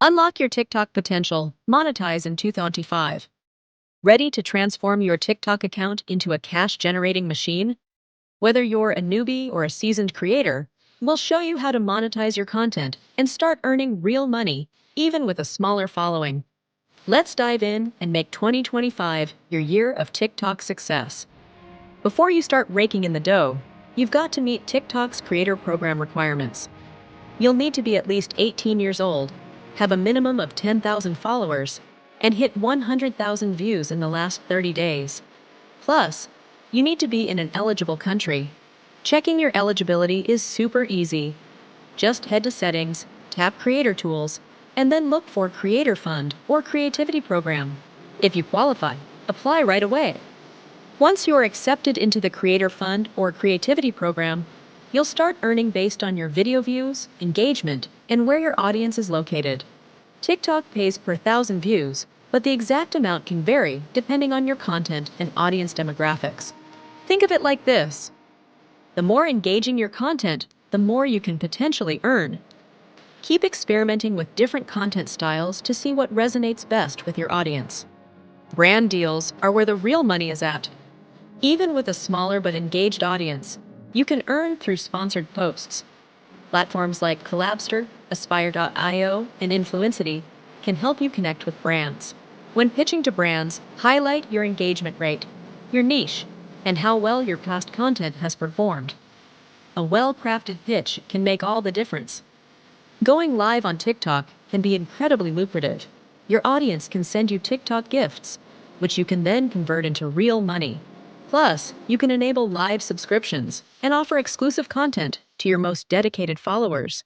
Unlock your TikTok potential. Monetize in 2025. Ready to transform your TikTok account into a cash-generating machine? Whether you're a newbie or a seasoned creator, we'll show you how to monetize your content and start earning real money, even with a smaller following. Let's dive in and make 2025 your year of TikTok success. Before you start raking in the dough, you've got to meet TikTok's creator program requirements. You'll need to be at least 18 years old, have a minimum of 10,000 followers, and hit 100,000 views in the last 30 days. Plus, you need to be in an eligible country. Checking your eligibility is super easy. Just head to Settings, tap Creator Tools, and then look for Creator Fund or Creativity Program. If you qualify, apply right away. Once you are accepted into the Creator Fund or Creativity Program, you'll start earning based on your video views, engagement, and where your audience is located. TikTok pays per 1,000 views, but the exact amount can vary depending on your content and audience demographics. Think of it like this. The more engaging your content, the more you can potentially earn. Keep experimenting with different content styles to see what resonates best with your audience. Brand deals are where the real money is at. Even with a smaller but engaged audience, you can earn through sponsored posts. Platforms like Collabster, Aspire.io, and Influencity can help you connect with brands. When pitching to brands, highlight your engagement rate, your niche, and how well your past content has performed. A well-crafted pitch can make all the difference. Going live on TikTok can be incredibly lucrative. Your audience can send you TikTok gifts, which you can then convert into real money. Plus, you can enable live subscriptions and offer exclusive content to your most dedicated followers.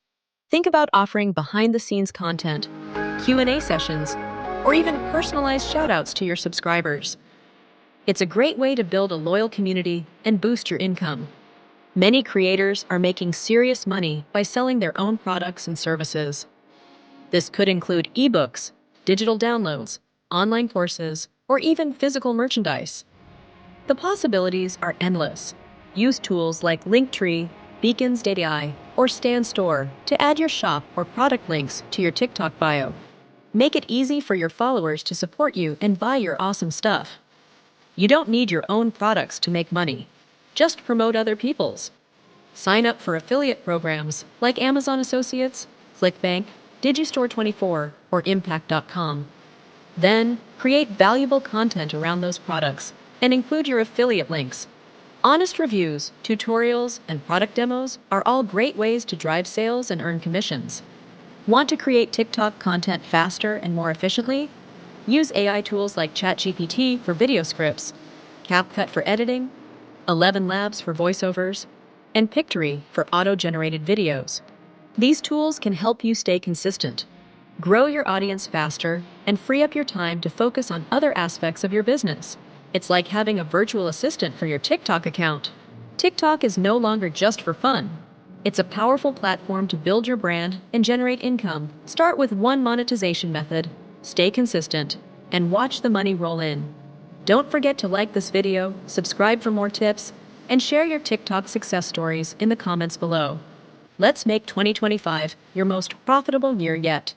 Think about offering behind-the-scenes content, Q&A sessions, or even personalized shoutouts to your subscribers. It's a great way to build a loyal community and boost your income. Many creators are making serious money by selling their own products and services. This could include ebooks, digital downloads, online courses, or even physical merchandise. The possibilities are endless. Use tools like Linktree, Beacons.ai, or Stan Store to add your shop or product links to your TikTok bio. Make it easy for your followers to support you and buy your awesome stuff. You don't need your own products to make money. Just promote other people's. Sign up for affiliate programs like Amazon Associates, ClickBank, Digistore24, or Impact.com. Then, create valuable content around those products and include your affiliate links. Honest reviews, tutorials, and product demos are all great ways to drive sales and earn commissions. Want to create TikTok content faster and more efficiently? Use AI tools like ChatGPT for video scripts, CapCut for editing, 11 Labs for voiceovers, and Pictory for auto-generated videos. These tools can help you stay consistent, grow your audience faster, and free up your time to focus on other aspects of your business. It's like having a virtual assistant for your TikTok account. TikTok is no longer just for fun. It's a powerful platform to build your brand and generate income. Start with one monetization method, stay consistent, and watch the money roll in. Don't forget to like this video, subscribe for more tips, and share your TikTok success stories in the comments below. Let's make 2025 your most profitable year yet.